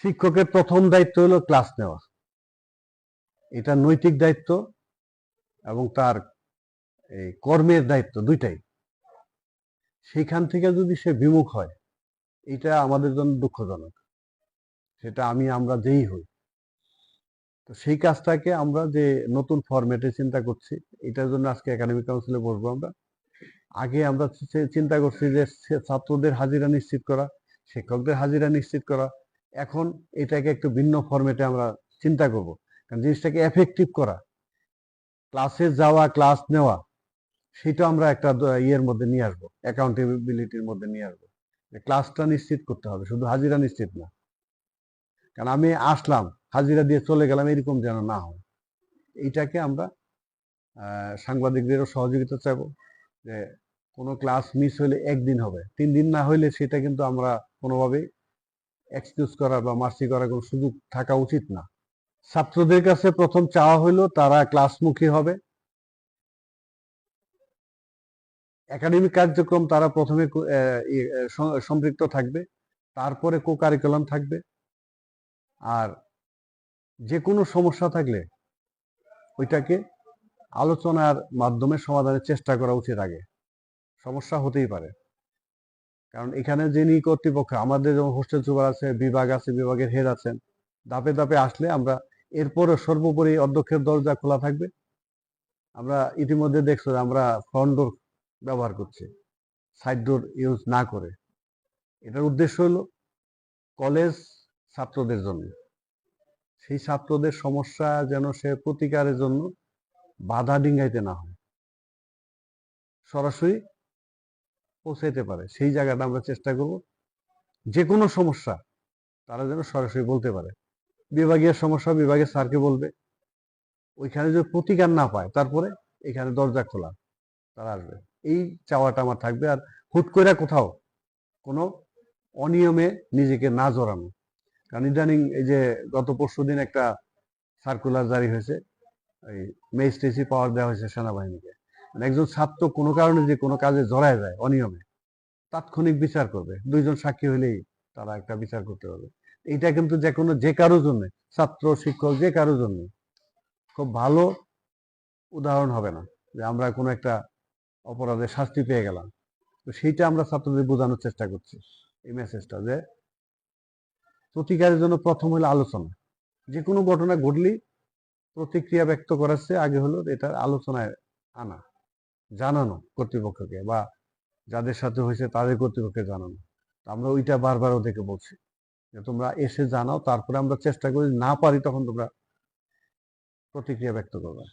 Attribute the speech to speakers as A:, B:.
A: শিক্ষকের প্রথম দায়িত্ব হলো ক্লাস নেওয়া। এটা নৈতিক দায়িত্ব এবং তার এই কর্মের দায়িত্ব দুইটাই। সেইখান থেকে যদি সে বিমুখ হয়, এটা আমাদের জন্য দুঃখজনক। সেটা আমরা যেই হই। তো সেই কাজটাকে আমরা যে নতুন ফরম্যাটে চিন্তা করছি, এটার জন্য আজকে একাডেমিক কাউন্সিলে বসবো আমরা। আগে আমরা চিন্তা করছি যে ছাত্রদের হাজিরা নিশ্চিত করা, শিক্ষকদের হাজিরা নিশ্চিত করা। এখন এটাকে একটু ভিন্ন ফরম্যাটে আমরা চিন্তা করব, কারণ জিনিসটাকে এফেক্টিভ করা, ক্লাসে যাওয়া, ক্লাস নেওয়া, সেটা আমরা একটা ইয়ের মধ্যে নিয়ে আসবো, অ্যাকাউন্টেবিলিটির মধ্যে নিয়ে আসবো। ক্লাসটা নিশ্চিত করতে হবে, শুধু হাজিরা নিশ্চিত না। কারণ আমি আসলাম, হাজিরা দিয়ে চলে গেলাম, এরকম যেন না হয়। এইটাকে আমরা সাংবাদিকদেরও সহযোগিতা চাইবো, যে কোনো ক্লাস মিস হলে একদিন হবে, 3 দিন না হইলে সেটা কিন্তু আমরা কোনোভাবেই এক্সকিউজ করা বা মার্সি করার কোনো সুযোগ থাকা উচিত না। ছাত্রদের কাছে প্রথম চাওয়া হলো তারা ক্লাসমুখী হবে, একাডেমিক কার্যক্রম তারা প্রথমে সম্পৃক্ত থাকবে, তারপরে কো কারিকুলাম থাকবে। আর যে কোনো সমস্যা থাকলে ওইটাকে আলোচনার মাধ্যমে সমাধানের চেষ্টা করা উচিত। আগে সমস্যা হতেই পারে, কারণ এখানে যিনি কর্তৃপক্ষ, আমাদের যেমন হোস্টেল সুপার আছে, বিভাগ আছে, বিভাগের হেড আছেন, ধাপে ধাপে আসলে আমরা এরপরে সর্বোপরি অধ্যক্ষের দরজা খোলা থাকবে। আমরা ইতিমধ্যে দেখছো আমরা ফ্রন্ট ডোর ব্যবহার করছি, সাইড ডোর ইউজ না করে। এটার উদ্দেশ্য হলো কলেজ ছাত্রদের জন্য, সেই ছাত্রদের সমস্যা যেন সে প্রতিকারের জন্য বাধা ডিঙ্গাইতে না হয়, সরাসরি পৌঁছাইতে পারে। সেই জায়গাটা আমরা চেষ্টা করব, যে কোনো সমস্যা তারা যেন সরাসরি বলতে পারে। বিভাগীয় সমস্যা বিভাগের স্যারকে বলবে, ওইখানে যদি প্রতিকার না পায় তারপরে এখানে দরজা খোলা, তারা আসবে। এই চাওয়াটা আমার থাকবে। আর হুট করে কোথাও কোনো অনিয়মে নিজেকে না জড়ানো। কারণ ইদানিং এই যে গত পরশুদিন একটা সার্কুলার জারি হয়েছে, এই ম্যাজিস্ট্রেসি পাওয়ার দেওয়া হয়েছে সেনাবাহিনীকে। মানে একজন ছাত্র কোনো কারণে যে কোনো কাজে জড়ায় যায় অনিয়মে, তাৎক্ষণিক বিচার করবে, 2 জন সাক্ষী হলেই তারা একটা বিচার করতে পারবে। এটা কিন্তু যে কারোর জন্য, ছাত্র শিক্ষক যে কারোর জন্য খুব ভালো উদাহরণ হবে না, যে আমরা কোনো একটা অপরাধের শাস্তি পেয়ে গেলাম। তো সেইটা আমরা ছাত্রদের বোঝানোর চেষ্টা করছি, এই মেসেজটা, যে প্রতিকারের জন্য প্রথম হলো আলোচনা। যে কোনো ঘটনা ঘটলেই প্রতিক্রিয়া ব্যক্ত করাচ্ছে আগে হলো এটা আলোচনায় আনা, জানানো কর্তৃপক্ষকে, বা যাদের সাথে হয়েছে তাদের কর্তৃপক্ষকে জানানো। আমরা ওইটা বারবার ওদেরকে বলছি যে তোমরা এসে জানাও, তারপরে আমরা চেষ্টা করি, না পারি তখন তোমরা প্রতিক্রিয়া ব্যক্ত করবে।